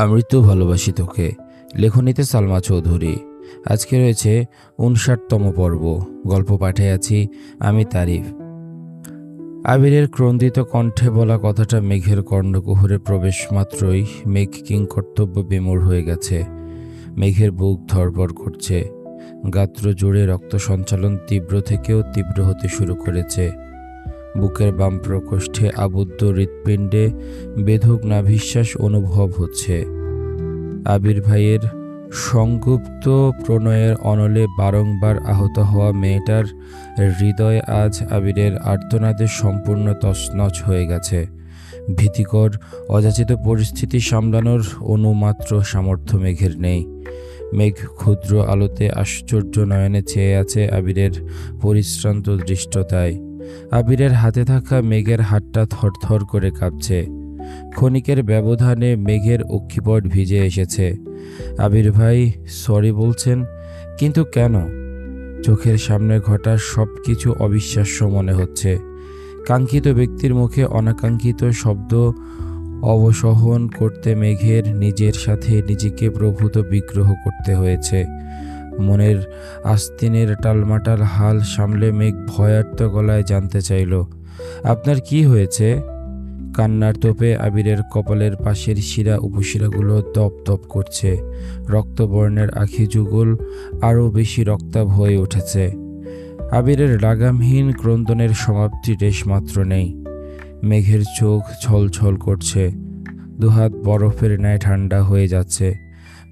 আমৃত্যু ভালোবাসি তোকে। লেখনীতে সালমা চৌধুরী। আজকে রয়েছে ৫৯তম পর্ব। গল্প পাঠে আছি আমি তারিফ। আবিরের ক্রন্দিত কণ্ঠে বলা কথাটা মেঘের কর্ণকুহরে প্রবেশ মাত্রই মেঘ কিংকর্তব্য বিমূঢ় হয়ে গেছে। মেঘের বুক ধড়ফড় করছে, গাত্র জুড়ে রক্ত সঞ্চালন তীব্র থেকেও তীব্র হতে শুরু করেছে। বুকের বাম প্রকোষ্ঠে আবদ্ধ হৃৎপিণ্ডে বেধক নাভিশ্বাস অনুভব হচ্ছে। আবির ভাইয়ের সংগুপ্ত প্রণয়ের অনলে বারংবার আহত হওয়া মেয়েটার হৃদয় আজ আবিরের আর্তনাদে সম্পূর্ণ তছনছ হয়ে গেছে। ভীতিকর অযাচিত পরিস্থিতি সামলানোর অনুমাত্র সামর্থ্য মেঘের নেই। মেঘ ক্ষুদ্র আলোতে আশ্চর্য নয়নে চেয়ে আছে আবিরের পরিশ্রান্ত দৃষ্টতায়। আবিরের হাতে থাকা মেঘের হাতটা থরথর করে কাঁপছে। ক্ষণিকের ব্যবধানে মেঘের অক্ষিপট ভিজে এসেছে। আবির ভাই সরি বলছেন, কিন্তু কেন? চোখের সামনে ঘটা সব কিছু অবিশ্বাস্য মনে হচ্ছে। কাঙ্ক্ষিত ব্যক্তির মুখে অনাকাঙ্ক্ষিত শব্দ অবসহন করতে মেঘের নিজের সাথে নিজেকে প্রভূত বিগ্রহ করতে হয়েছে। মনের আস্তিনের টালমাটাল হাল সামলে মেঘ ভয়ার্ত গলায় জানতে চাইল, আপনার কি হয়েছে? কান্নার তোপে আবিরের কপালের পাশের শিরা উপশিরাগুলো দপ দপ করছে। রক্তবর্ণের আখি যুগল আরও বেশি রক্তাভ হয়ে উঠেছে। আবিরের লাগামহীন ক্রন্দনের সমাপ্তি রেশমাত্র নেই। মেঘের চোখ ছলছল করছে, দুহাত বরফের ন্যায় ঠান্ডা হয়ে যাচ্ছে।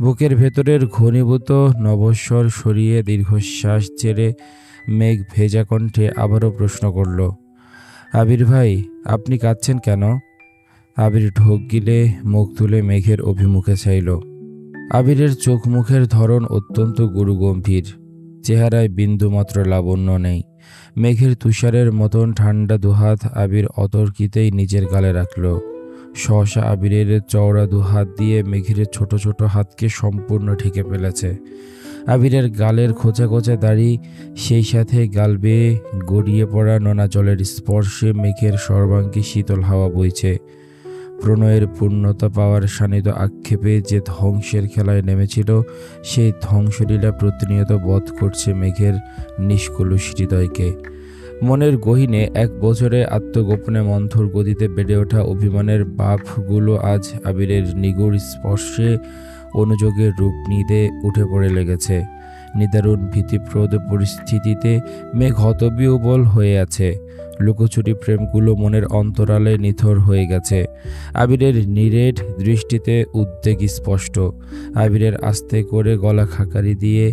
বুকের ভেতরের ঘনীভূত নভস্বর সরিয়ে দীর্ঘশ্বাস ছেড়ে মেঘ ভেজা কণ্ঠে আবারও প্রশ্ন করল, আবির ভাই আপনি কাঁদছেন কেন? আবির ঢোক গিলে মুখ তুলে মেঘের অভিমুখে চাইল। আবিরের চোখ মুখের ধরন অত্যন্ত গুরুগম্ভীর, চেহারায় বিন্দুমাত্র লাবণ্য নেই। মেঘের তুষারের মতন ঠান্ডা দুহাত আবির অতর্কিতেই নিজের গালে রাখল। সহসা আবিরের চওড়া দুহাত দিয়ে মেঘের ছোট ছোট হাতকে সম্পূর্ণ ঢেকে ফেলেছে। আবিরের গালের খোঁচা খোঁচা দাড়ি, সেই সাথে গাল বেয়ে গড়িয়ে পড়া নোনা জলের স্পর্শে মেঘের সর্বাঙ্গে শীতল হাওয়া বইছে। প্রণয়ের পূর্ণতা পাওয়ার শানিত আক্ষেপে যে ধ্বংসের খেলায় নেমেছিল, সেই ধ্বংসলীলা প্রতিনিয়ত বধ করছে মেঘের নিষ্কলুষ হৃদয়কে। মনের গহীনে এক বছরে আত্মগোপনে মন্থর গতিতে বেড়ে ওঠা অভিমানের বাঁফগুলো আজ আবিরের নিগুড় স্পর্শে অনুযোগের রূপ নিতে উঠে পড়ে লেগেছে। নিদারুণ ভীতিপ্রদ পরিস্থিতিতে মেঘ হতবিহ্বল হয়ে আছে। লুকোচুরি প্রেমগুলো মনের অন্তরালে নিথর হয়ে গেছে। আবিরের নিরেট দৃষ্টিতে উদ্বেগ স্পষ্ট। আবিরের আস্তে করে গলা খাকারি দিয়ে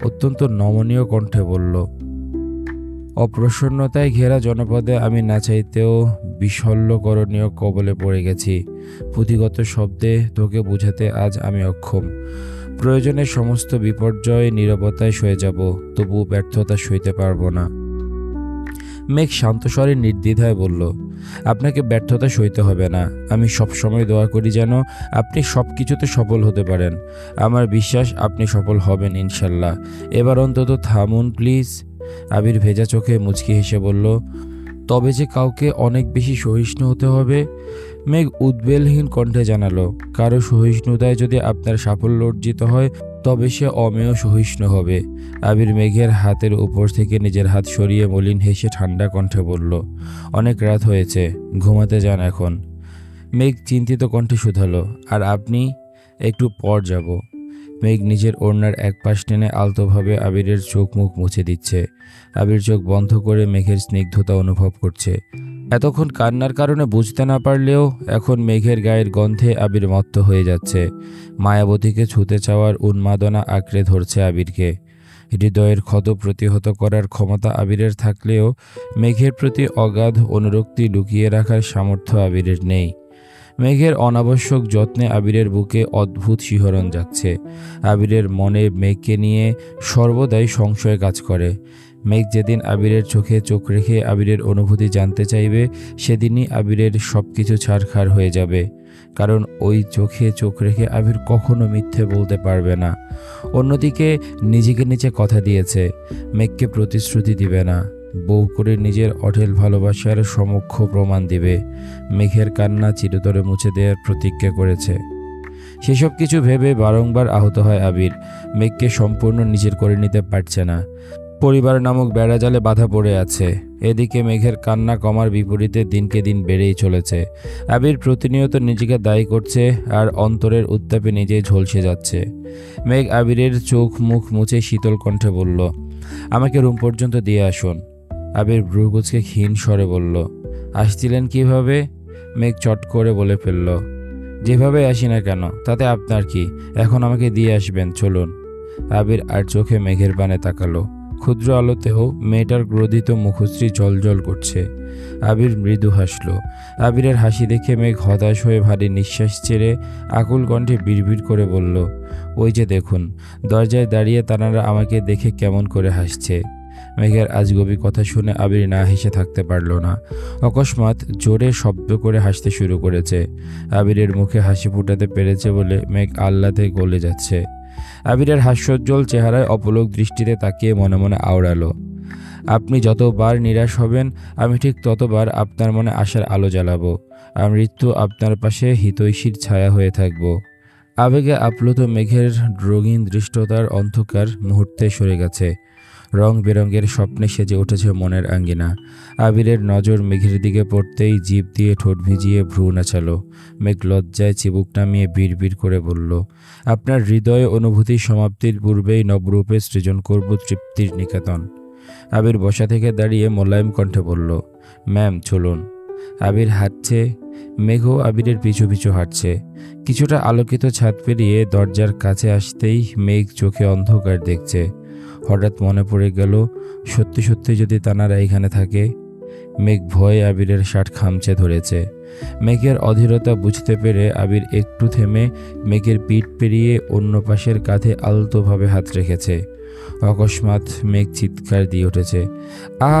অত্যন্ত নমনীয় কণ্ঠে বলল, অপ্রসন্নতায় ঘেরা জনপদে আমি না চাইতেও বিশল্যকরণীয় কবলে পড়ে গেছি। পুঁথিগত শব্দে তোকে বোঝাতে আজ আমি অক্ষম। প্রয়োজনে সমস্ত বিপর্যয় নীরবতায় সয়ে যাব, তবু ব্যর্থতা সইতে পারবো না। মেঘ শান্তস্বরে নির্দ্বিধায় বলল, আপনাকে ব্যর্থতা সইতে হবে না। আমি সবসময় দোয়া করি যেন আপনি সব কিছুতে সফল হতে পারেন। আমার বিশ্বাস আপনি সফল হবেন ইনশাল্লাহ। এবার অন্তত থামুন প্লিজ। আবির ভেজা চোখে মুচকি হেসে বলল, তবে যে কাউকে অনেক বেশি সহিষ্ণু হতে হবে? মেঘ উদ্বেলহীন কণ্ঠে জানালো, কারো সহিষ্ণুতায় যদি আপনার সাফল্য অর্জিত হয়, তবে সে অমেয় সহিষ্ণু হবে। আবির মেঘের হাতের উপর থেকে নিজের হাত সরিয়ে মলিন হেসে ঠান্ডা কণ্ঠে বলল, অনেক রাত হয়েছে, ঘুমাতে যান এখন। মেঘ চিন্তিত কণ্ঠে শুধালো, আর আপনি? একটু পর যাব। মেঘ নিজের ওড়নার এক পাশ টেনে আলতোভাবে আবিরের চোখ মুখ মুছে দিচ্ছে। আবির চোখ বন্ধ করে মেঘের স্নিগ্ধতা অনুভব করছে। এতক্ষণ কান্নার কারণে বুঝতে না পারলেও এখন মেঘের গায়ের গন্ধে আবির মত্ত হয়ে যাচ্ছে। মায়াবতীকে ছুঁতে চাওয়ার উন্মাদনা আঁকড়ে ধরছে আবিরকে। হৃদয়ের ক্ষত প্রতিহত করার ক্ষমতা আবিরের থাকলেও মেঘের প্রতি অগাধ অনুরক্তি লুকিয়ে রাখার সামর্থ্য আবিরের নেই। মেঘের অনাবশ্যক যত্নে আবিরের বুকে অদ্ভুত শিহরণ যাচ্ছে। আবিরের মনে মেঘকে নিয়ে সর্বদাই সংশয় কাজ করে। মেঘ যেদিন আবিরের চোখে চোখ রেখে আবিরের অনুভূতি জানতে চাইবে, সেদিনই আবিরের সবকিছু ছারখার হয়ে যাবে। কারণ ওই চোখে চোখ রেখে আবির কখনো মিথ্যে বলতে পারবে না। অন্যদিকে নিজেকে নিচে কথা দিয়েছে, মেঘকে প্রতিশ্রুতি দিবে না। বউ করে নিজের অঢেল ভালোবাসার সমক্ষ প্রমাণ দিবে। মেঘের কান্না চিরতরে মুছে দেওয়ার প্রতিজ্ঞা করেছে। সেসব কিছু ভেবে বারংবার আহত হয় আবির। মেঘকে সম্পূর্ণ নিজের করে নিতে পারছে না। পরিবার নামক বেড়াজালে বাধা পড়ে আছে। এদিকে মেঘের কান্না কমার বিপরীতে দিনকে দিন বেড়েই চলেছে। আবির প্রতিনিয়ত নিজেকে দায়ী করছে আর অন্তরের উত্তাপে নিজেই ঝলসে যাচ্ছে। মেঘ আবিরের চোখ মুখ মুছে শীতল কণ্ঠে বলল, আমাকে রুম পর্যন্ত দিয়ে আসুন। আবির ভ্রুকুচকে ক্ষীণ স্বরে বলল, আসছিলেন কিভাবে? মেঘ চট করে বলে ফেলল, যেভাবে আসি না কেন তাতে আপনার কি, এখন আমাকে দিয়ে আসবেন, চলুন। আবির আর চোখে মেঘের পানে তাকালো। ক্ষুদ্র আলোতেও মেয়েটার ক্রোধিত মুখশ্রী জলজল করছে। আবির মৃদু হাসল। আবিরের হাসি দেখে মেঘ হতাশ হয়ে ভারী নিঃশ্বাস ছেড়ে আকুল কণ্ঠে বিড়বিড় করে বলল, ওই যে দেখুন, দরজায় দাঁড়িয়ে তানারা আমাকে দেখে কেমন করে হাসছে। মেঘের আজগবি কথা শুনে আবির না হেসে থাকতে পারল না। অকস্মাৎ জোরে শব্দ করে হাসতে শুরু করেছে। আবিরের মুখে হাসি ফুটাতে পেরেছে বলে মেঘ আহ্লাদে গলে যাচ্ছে। আবিরের হাস্যোজ্জ্বল চেহারায় অপলক দৃষ্টিতে তাকিয়ে মনে মনে আওড়ালো, আপনি যতবার নিরাশ হবেন আমি ঠিক ততবার আপনার মনে আশার আলো জ্বালাবো। আর মৃত্যু আপনার পাশে হিতৈষীর ছায়া হয়ে থাকব। আবেগে আপ্লুত মেঘের রঙিন দৃষ্টতার অন্ধকার মুহূর্তে সরে গেছে। রং বেরঙের স্বপ্নে সেজে উঠেছে মনের আঙ্গিনা। আবিরের নজর মেঘের দিকে পড়তেই জিভ দিয়ে ঠোঁট ভিজিয়ে ভ্রু নাচালো। মেঘ লজ্জায় চিবুক নামিয়ে বিড়বিড় করে বলল, আপনার হৃদয়ে অনুভূতির সমাপ্তির পূর্বেই নবরূপে সৃজন করব তৃপ্তির নিকেতন। আবির বসা থেকে দাঁড়িয়ে মোলায়েম কণ্ঠে বলল, ম্যাম চলুন। আবির হাঁটছে, মেঘও আবিরের পিছু পিছু হাঁটছে। কিছুটা আলোকিত ছাদ পেরিয়ে দরজার কাছে আসতেই মেঘ চোখে অন্ধকার দেখছে। হঠাৎ মনে পড়ে গেল, সত্যি সত্যি যদি তানারা এখানে থাকে। মেঘ ভয়ে আবিরের শার্ট খামচে ধরেছে। মেঘের অধীরতা বুঝতে পেরে আবির একটু থেমে মেঘের পিঠ পেরিয়ে অন্য পাশের কাঁধে আলতোভাবে হাত রেখেছে। অকস্মাৎ মেঘ চিৎকার দিয়ে উঠেছে, আ!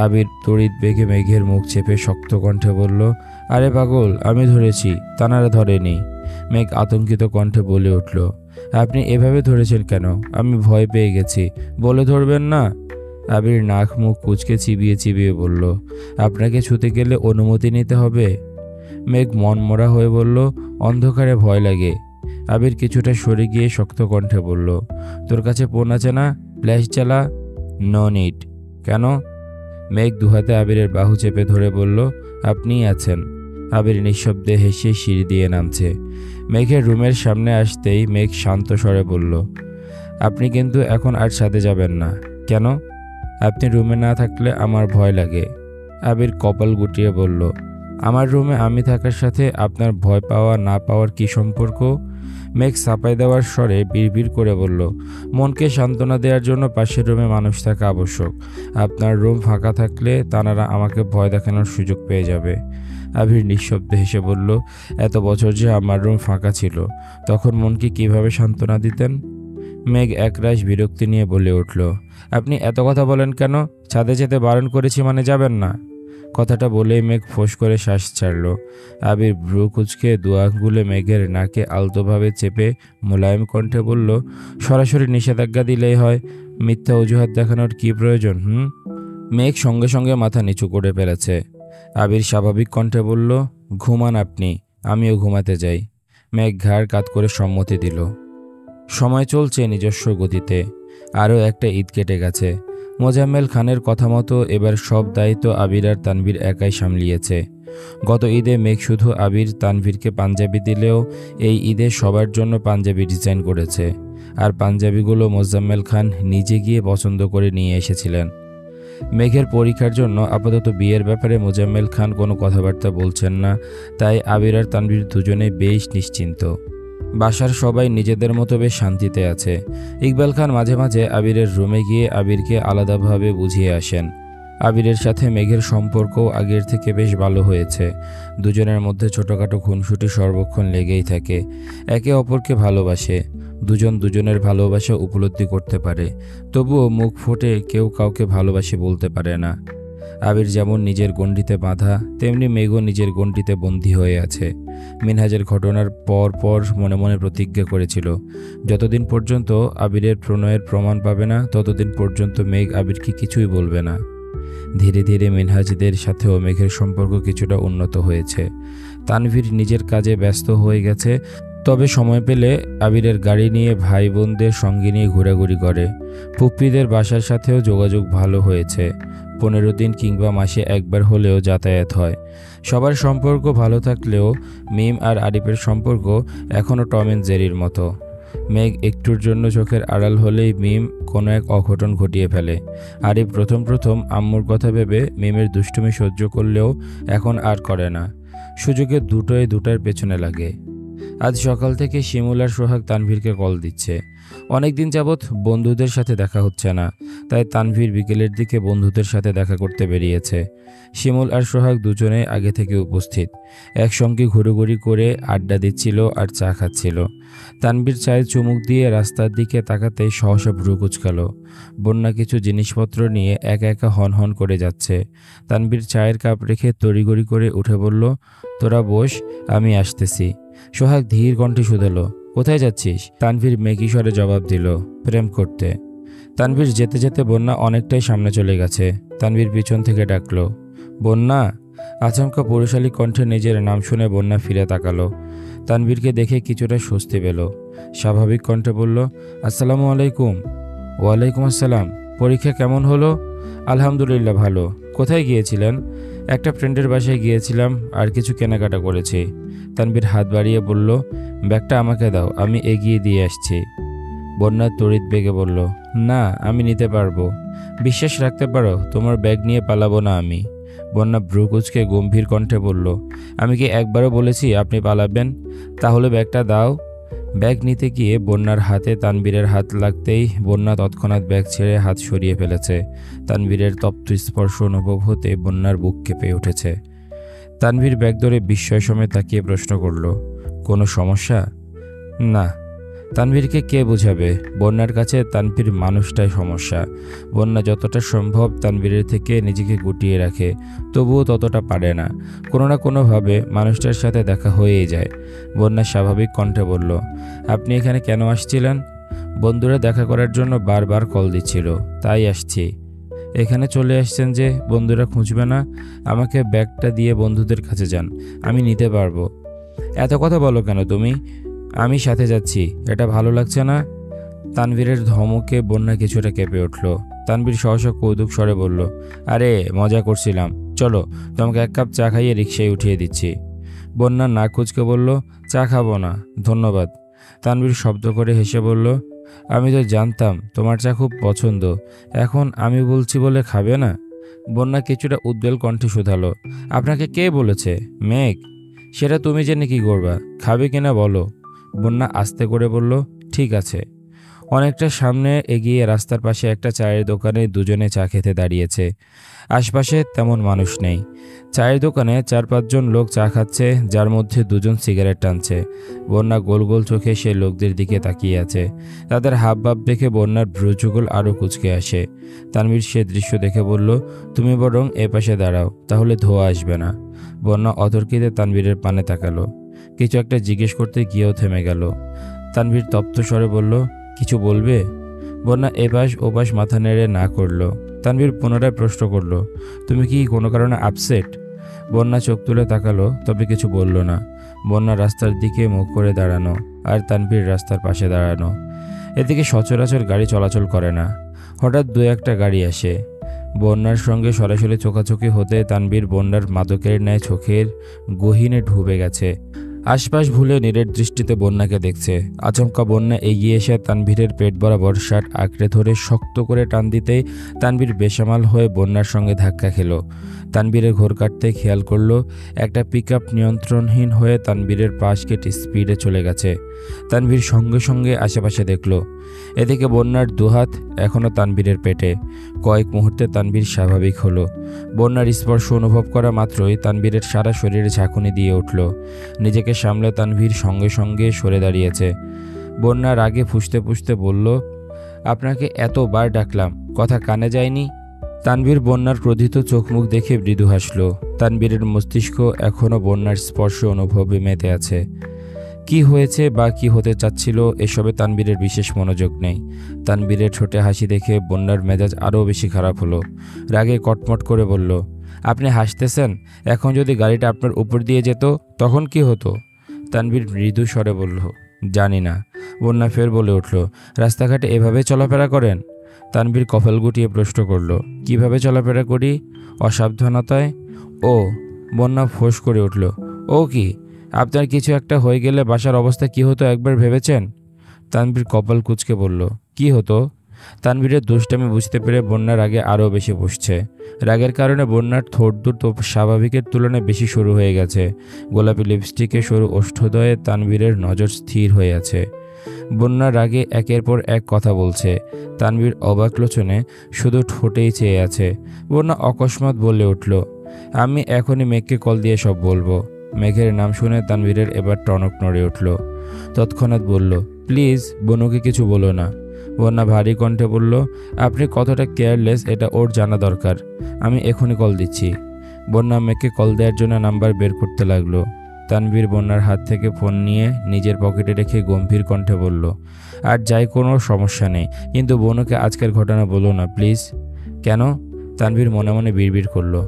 আবির তড়িৎ বেগে মেঘের মুখ চেপে শক্ত কণ্ঠে বলল, আরে পাগল, আমি ধরেছি, তানারা ধরেনি। মেঘ আতঙ্কিত কণ্ঠে বলে উঠল, আপনি এভাবে ধরেছেন কেন? আমি ভয় পেয়ে গেছি, বলে ধরবেন না? আবির নাক মুখ কুঁচকে চিবিয়ে চিবিয়ে বলল, আপনাকে ছুতে গেলে অনুমতি নিতে হবে। মেঘ মনমরা হয়ে বলল, অন্ধকারে ভয় লাগে। আবির কিছুটা সরে গিয়ে শক্ত কণ্ঠে বলল, তোর কাছে ফোন আছে না? ফ্ল্যাশ জ্বালা। No need. কেন? মেঘ দুহাতে আবিরের বাহু চেপে ধরে বলল, আপনিই আছেন। আবির নিঃশব্দে হেসে সিঁড়ি দিয়ে নামছে। মেঘের রুমের সামনে আসতেই মেঘ শান্ত স্বরে বলল, আপনি কিন্তু এখন আর ছাদে যাবেন না। কেন? আপনি রুমে না থাকলে আমার ভয় লাগে। আবির কপাল গুটিয়ে বলল, আমার রুমে আমি থাকার সাথে আপনার ভয় পাওয়া না পাওয়ার কি সম্পর্ক? মেঘ চাপাই দেওয়ার স্বরে বিড়বিড় করে বলল, মনকে সান্ত্বনা দেওয়ার জন্য পাশের রুমে মানুষ থাকা আবশ্যক। আপনার রুম ফাঁকা থাকলে তানারা আমাকে ভয় দেখানোর সুযোগ পেয়ে যাবে। আবির নিঃশব্দে হেসে বলল, এত বছর যে আমার রুম ফাঁকা ছিল, তখন মনকে কিভাবে সান্ত্বনা দিতেন? মেঘ একরাশ বিরক্তি নিয়ে বলে উঠল, আপনি এত কথা বলেন কেন? ছাদে যেতে বারণ করেছি মানে যাবেন না? কথাটা বলেই মেঘ ফোঁস করে শ্বাস ছাড়ল। আবির ভ্রু কুঁচকে দু আঙ্গুলে মেঘের নাকে আলতোভাবে চেপে মোলায়েম কণ্ঠে বলল, সরাসরি নিষেধাজ্ঞা দিলেই হয়, মিথ্যা অজুহাত দেখানোর কি প্রয়োজন? মেঘ সঙ্গে সঙ্গে মাথা নিচু করে ফেলেছে। আবির স্বাভাবিক কণ্ঠে বলল, ঘুমান আপনি, আমিও ঘুমাতে যাই। মেঘ ঘাড় কাত করে সম্মতি দিল। সময় চলছে নিজস্ব গতিতে। আরও একটা ঈদ কেটে গেছে। মোজাম্মেল খানের কথা মতো এবার সব দায়িত্ব আবির আর তানভীর একাই সামলিয়েছে। গত ঈদে মেঘ শুধু আবির তানভীরকে পাঞ্জাবি দিলেও এই ঈদে সবার জন্য পাঞ্জাবি ডিজাইন করেছে। আর পাঞ্জাবিগুলো মোজাম্মেল খান নিজে গিয়ে পছন্দ করে নিয়ে এসেছিলেন। মেঘের পরীক্ষার জন্য আপাতত বিয়ের ব্যাপারে মোজাম্মেল খান কোনো কথাবার্তা বলছেন না, তাই আবির আর তানভীর দুজনেই বেশ নিশ্চিন্ত। বাসার সবাই নিজেদের মতো বেশ শান্তিতে আছে। ইকবাল খান মাঝে মাঝে আবিরের রুমে গিয়ে আবিরকে আলাদাভাবে বুঝিয়ে আসেন। আবিরের সাথে মেঘের সম্পর্কও আগের থেকে বেশ ভালো হয়েছে। দুজনের মধ্যে ছোটোখাটো খুনসুটি সর্বক্ষণ লেগেই থাকে। একে অপরকে ভালোবাসে। দুজন দুজনের ভালোবাসা উপলব্ধি করতে পারে, তবুও মুখ ফুটে কেউ কাউকে ভালোবাসে বলতে পারে না। আবির যেমন নিজের গণ্ডিতে বাঁধা, তেমনি মেঘও নিজের গণ্ডিতে বন্দী হয়ে আছে। মিনহাজের ঘটনার পর পর মনে মনে প্রতিজ্ঞা করেছিল, যতদিন পর্যন্ত আবিরের প্রণয়ের প্রমাণ পাবে না ততদিন পর্যন্ত মেঘ আবিরকে কিছুই বলবে না। ধীরে ধীরে মিনহাজদের সাথেও মেঘের সম্পর্ক কিছুটা উন্নত হয়েছে। তানভীর নিজের কাজে ব্যস্ত হয়ে গেছে, তবে সময় পেলে আবিরের গাড়ি নিয়ে ভাই বোনদের সঙ্গে নিয়ে ঘোরাঘুরি করে। পুপ্পিদের বাসার সাথেও যোগাযোগ ভালো হয়েছে। 15 দিন কিংবা মাসে একবার হলেও যাতায়াত হয়। সবার সম্পর্ক ভালো থাকলেও মিম আর আরিফের সম্পর্ক এখনও টম অ্যান্ড জেরির মতো। মেঘ একটুর জন্য চোখের আড়াল হলেই মিম কোনো এক অঘটন ঘটিয়ে ফেলে। আরিফ প্রথম প্রথম আম্মুর কথা ভেবে মিমের দুষ্টুমি সহ্য করলেও এখন আর করে না। সুযোগে দুটার পেছনে লাগে। আজ সকাল থেকে শিমুল আর সোহাগ তানভীরকে কল দিচ্ছে। অনেকদিন যাবৎ বন্ধুদের সাথে দেখা হচ্ছে না, তাই তানভীর বিকেলের দিকে বন্ধুদের সাথে দেখা করতে বেরিয়েছে। শিমুল আর সোহাগ দুজনেই আগে থেকে উপস্থিত। একসঙ্গে ঘুরোঘুরি করে আড্ডা দিচ্ছিল আর চা খাচ্ছিল। তানভীর চায়ে চুমুক দিয়ে রাস্তার দিকে তাকাতেই সহসা ভ্রু কুঁচকাল। বন্যা কিছু জিনিসপত্র নিয়ে একা একা হন করে যাচ্ছে। তানভীর চায়ের কাপ রেখে তড়িঘড়ি করে উঠে বলল, তোরা বস, আমি আসতেছি। সোহাগ ধীর কণ্ঠে শুধালো, কোথায় যাচ্ছিস? তানভীর মেকি স্বরে জবাব দিল, প্রেম করতে। তানভীর যেতে যেতে বন্যা অনেকটাই সামনে চলে গেছে। তানভীর পিছন থেকে ডাকলো, বন্যা। আচমকা পুরুষালী কণ্ঠে নিজের নাম শুনে বন্যা ফিরে তাকালো। তানভীরকে দেখে কিছুটা স্বস্তি পেল। স্বাভাবিক কণ্ঠে বলল, আসসালামু আলাইকুম। ওয়ালাইকুম আসসালাম। পরীক্ষা কেমন হলো? আলহামদুলিল্লাহ ভালো। কোথায় গিয়েছিলেন? একটা ফ্রেন্ডের বাসায় গিয়েছিলাম, আর কিছু কেনাকাটা করেছি। তানভীর হাত বাড়িয়ে বলল, ব্যাগটা আমাকে দাও, আমি এগিয়ে দিয়ে আসছি। বন্যা তড়িৎ বেগে বলল, না, আমি নিতে পারবো। বিশ্বাস রাখতে পারো, তোমার ব্যাগ নিয়ে পালাবো না আমি। বন্যা ভ্রু কুঁচকে গম্ভীর কণ্ঠে বলল, আমি কি একবারও বলেছি আপনি পালাবেন? তাহলে ব্যাগটা দাও। ব্যাগ নিতে গিয়ে বন্যার হাতে তানভীরের হাত লাগতেই বন্যা তৎক্ষণাৎ ব্যাগ ছেড়ে হাত সরিয়ে ফেলেছে। তানভীরের তপ্ত স্পর্শ অনুভব হতে বন্যার বুক কেঁপে উঠেছে। তানভীর ব্যাগ ধরে বিস্ময় সমেত তাকিয়ে প্রশ্ন করল, কোনো সমস্যা? না। তানভীরকে কে বোঝাবে? বন্যার কাছে তানভীর মানুষটাই সমস্যা। বন্যা যতটা সম্ভব তানভীরের থেকে নিজেকে গুটিয়ে রাখে, তবুও ততটা পারে না। কোনো না কোনোভাবে মানুষটার সাথে দেখা হয়েই যায়। বন্যা স্বাভাবিক কণ্ঠে বলল, আপনি এখানে কেন আসছিলেন? বন্ধুরা দেখা করার জন্য বারবার কল দিচ্ছিল, তাই আসছি। এখানে চলে আসছেন যে, বন্ধুরা খুঁজবে না? আমাকে ব্যাগটা দিয়ে বন্ধুদের কাছে যান, আমি নিতে পারবো। এত কথা বলো কেন তুমি? আমি সাথে যাচ্ছি, এটা ভালো লাগছে না? তানভীরের ধমকে বন্যা কিছুটা কেঁপে উঠল। তানভীর সহসা কৌতুক স্বরে বলল, আরে মজা করছিলাম, চলো তোমাকে এক কাপ চা খাইয়ে রিকশায় উঠিয়ে দিচ্ছি। বন্যা নাক কুঁচকে বলল, চা খাবো না, ধন্যবাদ। তানভীর শব্দ করে হেসে বলল, আমি তো জানতাম তোমার চা খুব পছন্দ, এখন আমি বলছি বলে খাবে না? বন্যা কিছুটা উদ্বেল কণ্ঠে শুধালো, আপনাকে কে বলেছে? মেঘ। সেটা তুমি জেনে কি করবা? খাবে কিনা বলো। বন্যা আস্তে করে বলল, ঠিক আছে। অনেকটা সামনে এগিয়ে রাস্তার পাশে একটা চায়ের দোকানে দুজনে চা খেতে দাঁড়িয়েছে। আশপাশে তেমন মানুষ নেই। চায়ের দোকানে 4-5 জন লোক চা খাচ্ছে, যার মধ্যে 2 জন সিগারেট টানছে। বন্যা গোল গোল চোখে সেই লোকদের দিকে তাকিয়ে আছে। তাদের হাবভাব দেখে বন্যার ভ্রুযুগল আরও কুঁচকে আসে। তানভীর সে দৃশ্য দেখে বলল, তুমি বরং এ পাশে দাঁড়াও, তাহলে ধোঁয়া আসবে না। বন্যা অতর্কিতে তানভীরের পানে তাকালো। কিছু একটা জিজ্ঞেস করতে গিয়েও থেমে গেল। তানভীর তপ্ত স্বরে বলল, কিছু বলবে? বন্যা এপাশ ওপাশ মাথা নেড়ে না করলো। তানভীর পুনরায় প্রশ্ন করলো, তুমি কি কোনো কারণে আপসেট? বন্যা চোখ তুলে তাকালো, তবে কিছু বলল না। বন্যা রাস্তার দিকে মুখ করে দাঁড়ানো, আর তানভীর রাস্তার পাশে দাঁড়ানো। এদিকে সচরাচর গাড়ি চলাচল করে না। হঠাৎ 2-1টা গাড়ি আসে। বন্যার সঙ্গে সরাসরি চোখাচোখি হতে তানভীর বন্যার মাদকের ন্যায় চোখের গহীনে ডুবে গেছে। আশপাশ ভুলে নীরের দৃষ্টিতে বন্যাকে দেখছে। আচমকা বন্যা এগিয়ে এসে তানভীরের পেট বরাবর শার্ট আঁকড়ে ধরে শক্ত করে টান দিতেই তানভীর বেসামাল হয়ে বন্যার সঙ্গে ধাক্কা খেল। তানভীরের ঘোর কাটতে খেয়াল করলো একটা পিকআপ নিয়ন্ত্রণহীন হয়ে তানভীরের পাশ কেটে স্পিডে চলে গেছে। তানভীর সঙ্গে সঙ্গে আশেপাশে দেখল। এদিকে বন্যার দুহাত এখনও তানভীরের পেটে। কয়েক মুহূর্তে তানভীর স্বাভাবিক হলো। বন্যার স্পর্শ অনুভব করা মাত্রই তানভীরের সারা শরীরে ঝাঁকুনি দিয়ে উঠল। নিজেকে সামলে তানভীর সঙ্গে সঙ্গে সরে দাঁড়িয়েছে। বন্যার আগে ফুঁসতে ফুঁসতে বলল, আপনাকে এতবার ডাকলাম, কথা কানে যায়নি? তানভীর বন্যার ক্রোধিত চোখ মুখ দেখে মৃদু হাসল। তানভীরের মস্তিষ্ক এখনও বন্যার স্পর্শ অনুভবে মেতে আছে। কি হয়েছে বা কি হতে চাচ্ছিল এসবে তানভীরের বিশেষ মনোযোগ নেই। তানভীরের ঠোঁটে হাসি দেখে বন্যার মেজাজ আরও বেশি খারাপ হলো। রাগে কটমট করে বলল, আপনি হাসতেছেন? এখন যদি গাড়িটা আপনার উপর দিয়ে যেত তখন কি হতো? তানভীর মৃদু স্বরে বলল, জানি না। বন্যা ফের বলে উঠল, রাস্তাঘাটে এভাবে চলাফেরা করেন? তানভীর কপাল গুটিয়ে প্রশ্ন করল, কিভাবে চলাফেরা করি? অসাবধানতায়। ও। বন্যা ফোঁস করে উঠল, ও কি? আপনার কিছু একটা হয়ে গেলে বাসার অবস্থা কি হতো একবার ভেবেছেন? তানভীর কপাল কুঁচকে বলল, কি হতো? তানভীরের দুষ্টামি বুঝতে পেরে বন্যার রাগে আরও বেশি বসছে। রাগের কারণে বন্যার ঠোঁট দুটো স্বাভাবিকের তুলনায় বেশি সরু হয়ে গেছে। গোলাপি লিপস্টিকে সরু ওষ্ঠদয়ে তানভীরের নজর স্থির হয়ে আছে। বন্যার রাগে একের পর এক কথা বলছে। তানভীর অবাক লোচনে শুধু ঠোঁটেই চেয়ে আছে। বন্যা অকস্মাৎ বলে উঠল, আমি এখনই মেঘকে কল দিয়ে সব বলবো। মেঘের নাম শুনে তানভীরের এবার টনক নড়ে উঠল। তৎক্ষণাৎ বলল, প্লিজ বনুকে কিছু বলো না। বন্যা ভারী কণ্ঠে বলল, আপনি কতটা কেয়ারলেস এটা ওর জানা দরকার। আমি এখনই কল দিচ্ছি। বন্যা মেঘকে কল দেওয়ার জন্য নাম্বার বের করতে লাগলো। তানভীর বন্যার হাত থেকে ফোন নিয়ে নিজের পকেটে রেখে গম্ভীর কণ্ঠে বলল, আর যাই কোনো সমস্যা নেই, কিন্তু বনুকে আজকের ঘটনা বলো না প্লিজ। কেন? তানভীর মনে মনে বিড়বিড় করলো,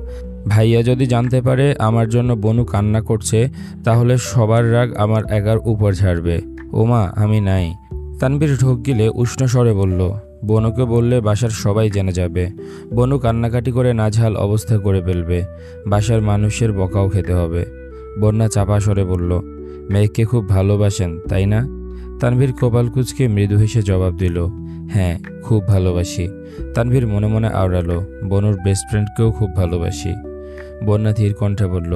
ভাইয়া যদি জানতে পারে আমার জন্য বনু কান্না করছে তাহলে সবার রাগ আমার একার উপর ঝাড়বে। ওমা, আমি নাই। তানভীর ঢোক গিলে উষ্ণ স্বরে বলল, বনুকে বললে বাসার সবাই জেনে যাবে। বনু কান্নাকাটি করে নাজেহাল অবস্থা করে ফেলবে। বাসার মানুষের বকাও খেতে হবে। বন্যা চাপা স্বরে বলল, মেঘকে খুব ভালোবাসেন তাই না? তানভীর কপাল কুঁচকে মৃদু হেসে জবাব দিল, হ্যাঁ, খুব ভালোবাসি। তানভীর মনে মনে আওড়ালো, বনুর বেস্ট ফ্রেন্ডকেও খুব ভালোবাসি। বন্যা ধীর কণ্ঠে বলল,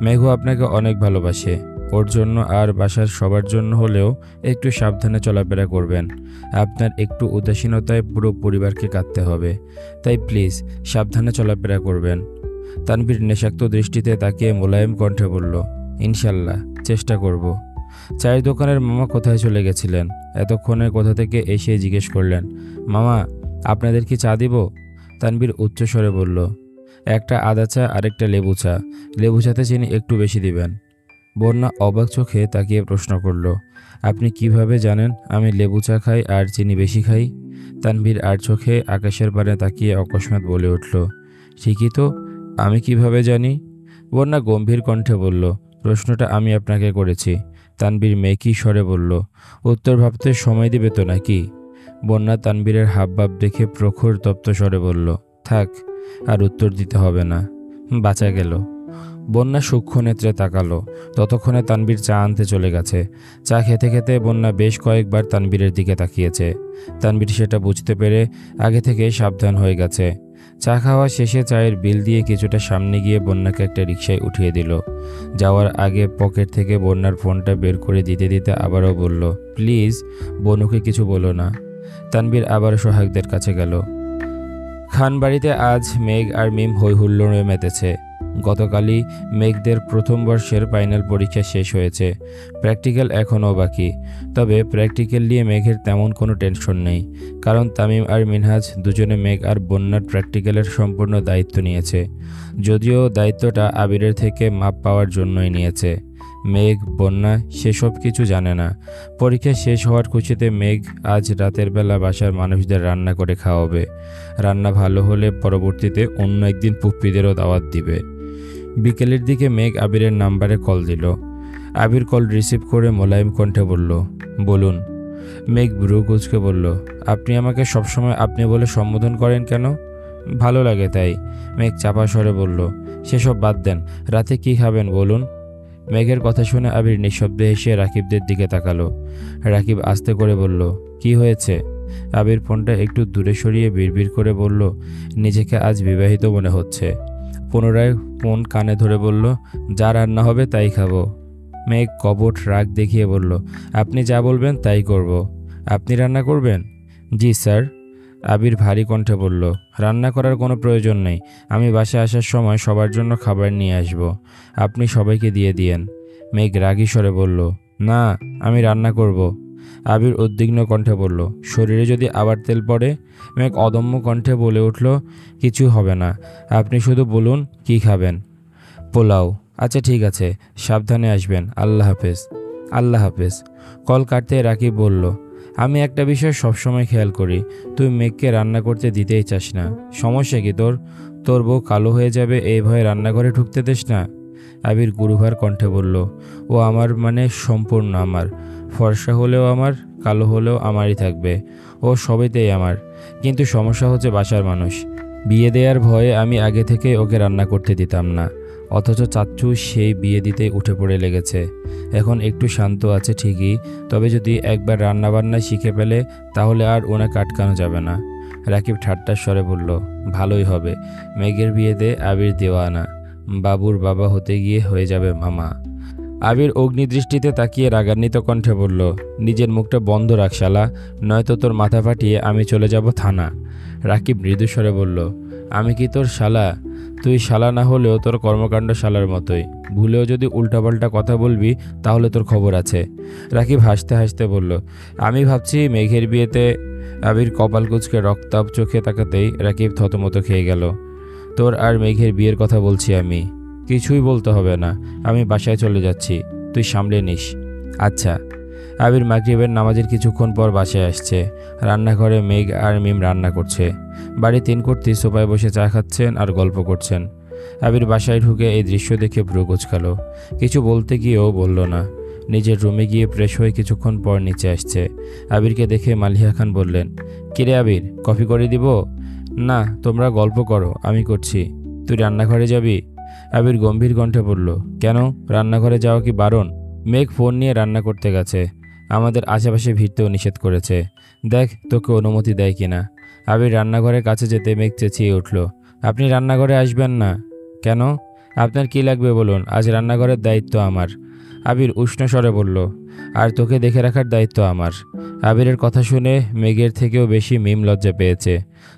মেঘু আপনাকে অনেক ভালোবাসে। ওর জন্য আর বাসার সবার জন্য হলেও একটু সাবধানে চলাফেরা করবেন। আপনার একটু উদাসীনতায় পুরো পরিবারকে কাঁদতে হবে, তাই প্লিজ সাবধানে চলাফেরা করবেন। তানভীর নেশাক্ত দৃষ্টিতে তাকিয়ে মোলায়েম কণ্ঠে বলল, ইনশাল্লাহ, চেষ্টা করব। চায়ের দোকানের মামা কোথায় চলে গেছিলেন? এতক্ষণে কোথা থেকে এসে জিজ্ঞেস করলেন, মামা আপনাদের কি চা দিব? তানভীর উচ্চস্বরে বলল, একটা আদা চা আরেকটা লেবু চা। লেবু চাতে চিনি একটু বেশি দিবেন। বন্যা অবাক চোখে তাকিয়ে প্রশ্ন করল, আপনি কিভাবে জানেন আমি লেবু চা খাই আর চিনি বেশি খাই? তানভীর আর চোখে আকাশের পানে তাকিয়ে অকস্মাৎ বলে উঠল, ঠিকই তো, আমি কিভাবে জানি? বন্যা গম্ভীর কণ্ঠে বলল, প্রশ্নটা আমি আপনাকে করেছি। তানভীর মেকি স্বরে বলল, উত্তর ভাবতে সময় দিবে তো নাকি? বন্যা তানভীরের হাবভাব দেখে প্রখর তপ্ত স্বরে বলল, থাক, আর উত্তর দিতে হবে না। বাঁচা গেল। বন্যা সূক্ষ্ম নেত্রে তাকালো। ততক্ষণে তানভীর চা আনতে চলে গেছে। চা খেতে খেতে বন্যা বেশ কয়েকবার তানভীরের দিকে তাকিয়েছে। তানভীর সেটা বুঝতে পেরে আগে থেকে সাবধান হয়ে গেছে। চা খাওয়া শেষে চায়ের বিল দিয়ে কিছুটা সামনে গিয়ে বন্যাকে একটা রিকশায় উঠিয়ে দিল। যাওয়ার আগে পকেট থেকে বন্যার ফোনটা বের করে দিতে দিতে আবারও বলল, প্লিজ বনুকে কিছু বলো না। তানভীর আবার সোহাগদের কাছে গেল। খানবাড়িতে আজ মেঘ আর মিম হই হুল্লোড়ে মেতেছে। গতকালই মেঘদের প্রথম বর্ষের ফাইনাল পরীক্ষা শেষ হয়েছে। প্র্যাকটিক্যাল এখনও বাকি। তবে প্র্যাকটিক্যাল নিয়ে মেঘের তেমন কোনো টেনশন নেই, কারণ তামিম আর মিনহাজ দুজনে মেঘ আর বন্যার প্র্যাকটিক্যালের সম্পূর্ণ দায়িত্ব নিয়েছে। যদিও দায়িত্বটা আবিরের থেকে মাপ পাওয়ার জন্যই নিয়েছে। মেঘ বন্যা সেসব কিছু জানে না। পরীক্ষা শেষ হওয়ার খুশিতে মেঘ আজ রাতের বেলা বাসার মানুষদের রান্না করে খাওয়াবে। রান্না ভালো হলে পরবর্তীতে অন্য একদিন পুপ্পিদেরও দাওয়াত দিবে। বিকেলের দিকে মেঘ আবিরের নাম্বারে কল দিল। আবির কল রিসিভ করে মোলায়েম কণ্ঠে বলল, বলুন। মেঘ ভ্রু কুঁচকে বলল, আপনি আমাকে সবসময় আপনি বলে সম্বোধন করেন কেন? ভালো লাগে তাই। মেঘ চাপা স্বরে বলল, সেসব বাদ দেন, রাতে কি খাবেন বলুন। মেঘের কথা শুনে আবির নিঃশব্দে হেসে রাকিবদের দিকে তাকালো। রাকিব আস্তে করে বলল, কি হয়েছে? আবির ফোনটা একটু দূরে সরিয়ে বিড়বিড় করে বলল, নিজেকে আজ বিবাহিত মনে হচ্ছে। পুনরায় ফোন কানে ধরে বলল, যা রান্না হবে তাই খাবো। মেঘ কপট রাগ দেখিয়ে বলল, আপনি যা বলবেন তাই করব। আপনি রান্না করবেন? জি স্যার। আবির ভারী কণ্ঠে বলল, রান্না করার কোনো প্রয়োজন নেই। আমি বাসায় আসার সময় সবার জন্য খাবার নিয়ে আসব, আপনি সবাইকে দিয়ে দিয়েন। মেঘ রাগী স্বরে বলল, না, আমি রান্না করব। আবির উদ্বিগ্ন কণ্ঠে বলল, শরীরে যদি আবার তেল পড়ে? মেঘ অদম্য কণ্ঠে বলে উঠল, কিছু হবে না, আপনি শুধু বলুন কি খাবেন। পোলাও। আচ্ছা ঠিক আছে, সাবধানে আসবেন। আল্লাহ হাফেজ। আল্লাহ হাফেজ। কল কাটতে রাকিব বলল, আমি একটা বিষয় সবসময় খেয়াল করি, তুই মেঘকে রান্না করতে দিতেই চাস না। সমস্যা কি তোর? তোর বউ কালো হয়ে যাবে এই ভয়ে রান্নাঘরে ঢুকতে দিস না। আবির গুরুভার কণ্ঠে বলল, ও আমার মানে সম্পূর্ণ আমার। ফর্সা হলেও আমার, কালো হলেও আমারই থাকবে। ও সবেতেই আমার। কিন্তু সমস্যা হচ্ছে বাসার মানুষ। বিয়ে দেওয়ার ভয়ে আমি আগে থেকে ওকে রান্না করতে দিতাম না, অথচ চাচ্চু সেই বিয়ে দিতেই উঠে পড়ে লেগেছে। এখন একটু শান্ত আছে ঠিকই, তবে যদি একবার রান্নাবান্না শিখে ফেলে তাহলে আর ওনাকে আটকানো যাবে না। রাকিব ঠাট্টার স্বরে বলল, ভালোই হবে। মেঘের বিয়েতে আবির দেওয়ানা, বাবুর বাবা হতে গিয়ে হয়ে যাবে মামা। আবির অগ্নিদৃষ্টিতে তাকিয়ে রাগান্বিত কণ্ঠে বলল, নিজের মুখটা বন্ধ রাখ শালা, নয়তো তোর মাথা ফাটিয়ে আমি চলে যাব থানা। রাকিব মৃদুস্বরে বলল, আমি কি তোর শালা? তুই শালা না হলেও তোর কর্মকাণ্ড শালার মতোই। ভুলেও যদি উল্টাপাল্টা কথা বলবি তাহলে তোর খবর আছে। রাকিব হাসতে হাসতে বলল, আমি ভাবছি মেঘের বিয়েতে। আবির কপাল কুঁচকে রক্তাভ চোখে তাকাতেই রাকিব থতমত খেয়ে গেল। তোর আর মেঘের বিয়ের কথা বলছি আমি। কিছুই বলতে হবে না, আমি বাসায় চলে যাচ্ছি, তুই সামলে নিস। আচ্ছা। আবির মাগরিবের নামাজের কিছুক্ষণ পর বাসায় আসছে। রান্নাঘরে মেঘ আর মিম রান্না করছে। বাড়ি 3 কর্তী সোফায় বসে চা খাচ্ছেন আর গল্প করছেন। আবির বাসায় ঢুকে এই দৃশ্য দেখে ভ্রু কুঁচকালো। কিছু বলতে গিয়েও বলল না। নিজের রুমে গিয়ে ফ্রেশ হয়ে কিছুক্ষণ পর নিচে আসছে। আবিরকে দেখে মালিহা খান বললেন, কিরে আবির, কফি করে দিব? না, তোমরা গল্প করো, আমি করছি। তুই রান্নাঘরে যাবি? আবির গম্ভীর কণ্ঠে বলল, কেন, রান্নাঘরে যাওয়া কি বারণ? মেঘ ফোন নিয়ে রান্না করতে গেছে, আমাদের আশেপাশে ভিড়তেও নিষেধ করেছে। দেখ তোকে অনুমতি দেয় কিনা। আবির রান্নাঘরের কাছে যেতে মেঘ চেঁচিয়ে উঠল, আপনি রান্নাঘরে আসবেন না? কেন? আপনার কি লাগবে বলুন, আজ রান্নাঘরের দায়িত্ব আমার। আবির উষ্ণ স্বরে বলল, আর তোকে দেখে রাখার দায়িত্ব আমার। আবিরের কথা শুনে মেঘের থেকেও বেশি মিম লজ্জা পেয়েছে।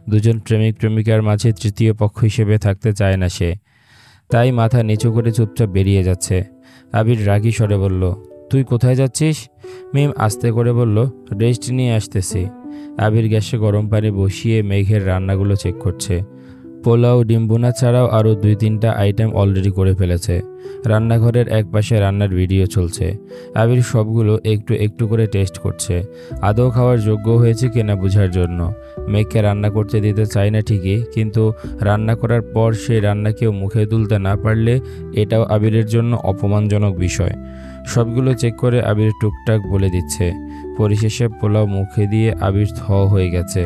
দুজন প্রেমিক প্রেমিকার মাঝে তৃতীয় পক্ষ হিসেবে থাকতে চায় না সে, তাই মাথা নিচু করে চুপচাপ বেরিয়ে যাচ্ছে। আবির রাগী স্বরে বলল, তুই কোথায় যাচ্ছিস? মিম আস্তে করে বলল, রেস্ট নিয়ে আসতেছি। আবির গ্যাসে গরম পানি বসিয়ে মেঘের রান্নাগুলো চেক করছে। পোলাও, ডিম বোনা ছাড়াও আরও 2-3টা আইটেম অলরেডি করে ফেলেছে। রান্নাঘরের এক পাশে রান্নার ভিডিও চলছে। আবির সবগুলো একটু একটু করে টেস্ট করছে, আদৌ খাওয়ার যোগ্য হয়েছে কিনা বোঝার জন্য। মেঘকে রান্না করতে দিতে চায় না ঠিকই, কিন্তু রান্না করার পর সেই রান্না কেউ মুখে তুলতে না পারলে এটাও আবিরের জন্য অপমানজনক বিষয়। সবগুলো চেক করে আবির টুকটাক বলে দিচ্ছে। পরিশেষে পোলাও মুখে দিয়ে আবির থ হয়ে গেছে।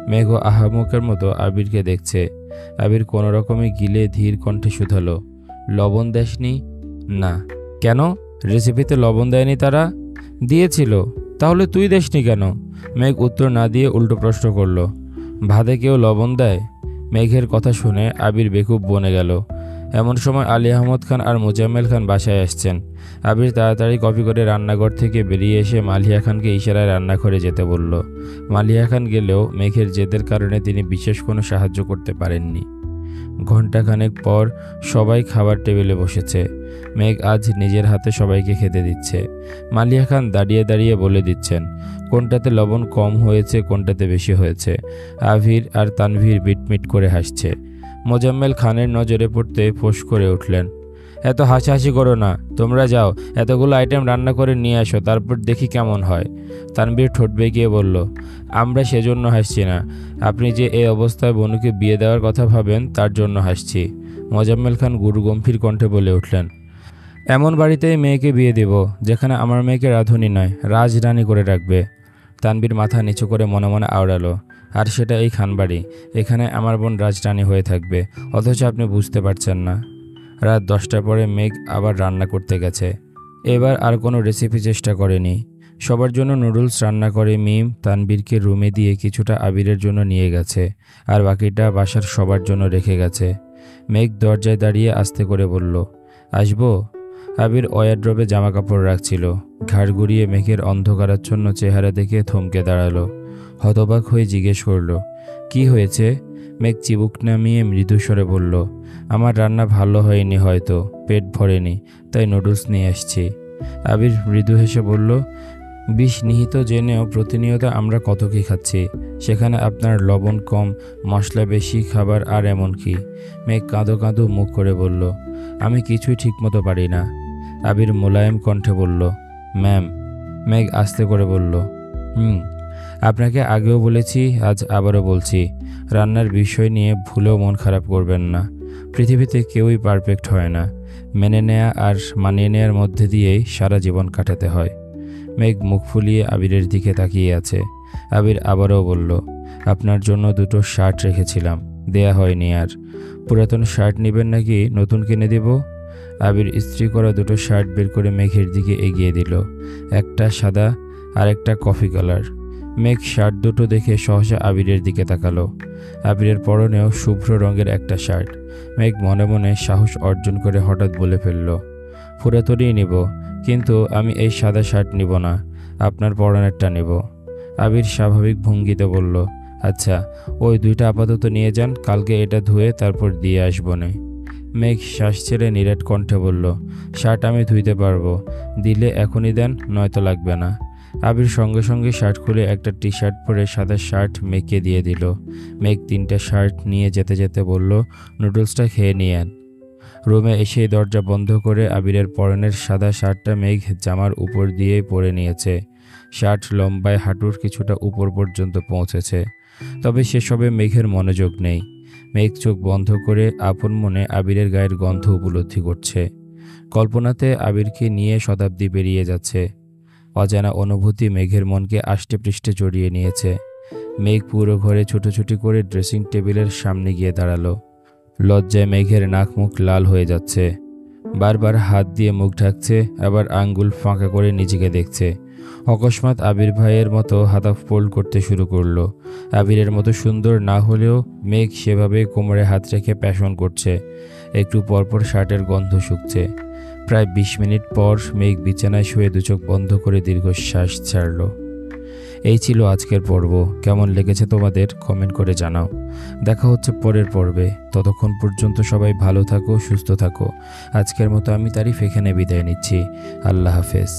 মেঘ আহামুকের মতো আবিরকে দেখছে। আবির কোনো রকমে গিলে ধীর কণ্ঠে শুধালো, লবণ দেসনি? না। কেন? রেসিপিতে লবণ দেয়নি তারা? দিয়েছিল, তাহলে তুই দেসনি কেন? মেঘ উত্তর না দিয়ে উল্টো প্রশ্ন করল, ভাতে কেউ লবণ দেয়? মেঘের কথা শুনে আবির বেকুব বনে গেল। এমন সময় আলী আহমদ খান আর মোজাম্মেল খান বাসায় আসছেন। আবির তাড়াতাড়ি কফি করে রান্নাঘর থেকে বেরিয়ে এসে মালিহা খানকে ইশারায় রান্নাঘরে যেতে বলল। মালিহা খান গেলেও মেঘের জেদের কারণে তিনি বিশেষ কোনো সাহায্য করতে পারেননি। ঘণ্টাখানেক পর সবাই খাবার টেবিলে বসেছে। মেঘ আজ নিজের হাতে সবাইকে খেতে দিচ্ছে। মালিহা খান দাঁড়িয়ে দাঁড়িয়ে বলে দিচ্ছেন কোনটাতে লবণ কম হয়েছে, কোনটাতে বেশি হয়েছে। আভির আর তানভীর মিটমিট করে হাসছে। মোজাম্মেল খানের নজরে পড়তে ফোঁস করে উঠলেন, এত হাসাহাসি করো না, তোমরা যাও এতগুলো আইটেম রান্না করে নিয়ে আসো, তারপর দেখি কেমন হয়। তানভীর ঠোঁট বেঁকিয়ে বলল, আমরা সেজন্য হাসছি না, আপনি যে এই অবস্থায় বনুকে বিয়ে দেওয়ার কথা ভাবেন তার জন্য হাসছি। মোজাম্মেল খান গুরুগম্ভীর কণ্ঠে বলে উঠলেন, এমন বাড়িতেই মেয়েকে বিয়ে দেব যেখানে আমার মেয়েকে রাঁধুনি নয়, রাজরানী করে রাখবে। তানভীর মাথা নিচু করে মনে মনে আওড়ালো, আর সেটা এই খানবাড়ি, এখানে আমার বোন রাজরানী হয়ে থাকবে, অথচ আপনি বুঝতে পারছেন না। রাত 10টার পরে মেঘ আবার রান্না করতে গেছে। এবার আর কোনো রেসিপি চেষ্টা করেনি। সবার জন্য নুডলস রান্না করে মিম তানভীরকে রুমে দিয়ে কিছুটা আবিরের জন্য নিয়ে গেছে, আর বাকিটা বাসার সবার জন্য রেখে গেছে। মেঘ দরজায় দাঁড়িয়ে আস্তে করে বলল, আসবো? আবির ওয়ারড্রবে জামা কাপড় রাখছিল। ঘাড় ঘুরিয়ে মেঘের অন্ধকারাচ্ছন্ন চেহারা দেখে থমকে দাঁড়ালো। হতবাক হয়ে জিজ্ঞেস করলো, কি হয়েছে? মেঘ চিবুক নামিয়ে মৃদুস্বরে বলল, আমার রান্না ভালো হয়নি, হয়তো পেট ভরেনি, তাই নুডলস নিয়ে আসছি। আবির মৃদু হেসে বলল, বিষ নিহিত জেনেও প্রতিনিয়ত আমরা কত কী খাচ্ছি, সেখানে আপনার লবণ কম, মশলা বেশি, খাবার আর এমন কি? মেঘ কাঁদো কাঁদো মুখ করে বলল, আমি কিছুই ঠিকমতো পারি না। আবির মোলায়েম কণ্ঠে বলল, ম্যাম। মেঘ আস্তে করে বলল, আপনাকে আগেও বলেছি, আজ আবারও বলছি, রান্নার বিষয় নিয়ে ভুলেও মন খারাপ করবেন না। পৃথিবীতে কেউই পারফেক্ট হয় না। মেনে নেয়া আর মানিয়ে নেয়ার মধ্যে দিয়েই সারা জীবন কাটাতে হয়। মেঘ মুখ ফুলিয়ে আবিরের দিকে তাকিয়ে আছে। আবির আবারও বলল, আপনার জন্য দুটো শার্ট রেখেছিলাম, দেয়া হয়নি আর। পুরাতন শার্ট নেবেন নাকি নতুন কিনে দেব? আবির ইস্ত্রি করা দুটো শার্ট বের করে মেঘের দিকে এগিয়ে দিল। একটা সাদা আর একটা কফি কালার। মেঘ শার্ট দুটো দেখে সহসা আবিরের দিকে তাকালো। আবিরের পরনেও শুভ্র রঙের একটা শার্ট। মেঘ মনে মনে সাহস অর্জন করে হঠাৎ বলে ফেলল, পুরাতনই নিব, কিন্তু আমি এই সাদা শার্ট নিব না, আপনার পরনেরটা নেব। আবির স্বাভাবিক ভঙ্গিতে বলল, আচ্ছা, ওই দুইটা আপাতত নিয়ে যান, কালকে এটা ধুয়ে তারপর দিয়ে আসবো নে। মেঘ শ্বাস ছেড়ে নিরেট কণ্ঠে বলল, শার্ট আমি ধুইতে পারবো, দিলে এখনই দেন, নয়তো লাগবে না। আবির সঙ্গে সঙ্গে শার্ট খুলে একটা টি শার্ট পরে সাদা শার্ট মেঘকে দিয়ে দিল। মেঘ তিনটা শার্ট নিয়ে যেতে যেতে বলল, নুডলসটা খেয়ে নিয়েন। রুমে এসে দরজা বন্ধ করে আবিরের পরনের সাদা শার্টটা মেঘ জামার উপর দিয়ে পরে নিয়েছে। শার্ট লম্বায় হাঁটুর কিছুটা উপর পর্যন্ত পৌঁছেছে, তবে সেসবে মেঘের মনোযোগ নেই। মেঘ চোখ বন্ধ করে আপন মনে আবিরের গায়ের গন্ধ উপলব্ধি করছে। কল্পনাতে আবিরকে নিয়ে শতাব্দী পেরিয়ে যাচ্ছে। অজানা অনুভূতি মেঘের মনকে আষ্টে পৃষ্ঠে জড়িয়ে নিয়েছে। মেঘ পুরো ঘরে ছুটোছুটি করে ড্রেসিং টেবিলের সামনে গিয়ে দাঁড়ালো। লজ্জায় মেঘের নাক মুখ লাল হয়ে যাচ্ছে। বারবার হাত দিয়ে মুখ ঢাকছে, আবার আঙ্গুল ফাঁকা করে নিজেকে দেখছে। অকস্মাৎ আবির ভাইয়ের মতো হাতা ফোল্ড করতে শুরু করলো। আবিরের মতো সুন্দর না হলেও মেঘ সেভাবে কোমরে হাত রেখে প্যাশন করছে। একটু পরপর শার্টের গন্ধ শুকছে। প্রায় 20 মিনিট পর মেঘ বিছানায় শুয়ে দুচোখ বন্ধ করে দীর্ঘশ্বাস ছাড়ল। এই ছিল আজকের পর্ব। কেমন লেগেছে তোমাদের কমেন্ট করে জানাও। দেখা হচ্ছে পরের পর্বে। ততক্ষণ পর্যন্ত সবাই ভালো থাকো, সুস্থ থাকো। আজকের মতো আমি তারিফ এখানে বিদায় নিচ্ছি। আল্লাহ হাফেজ।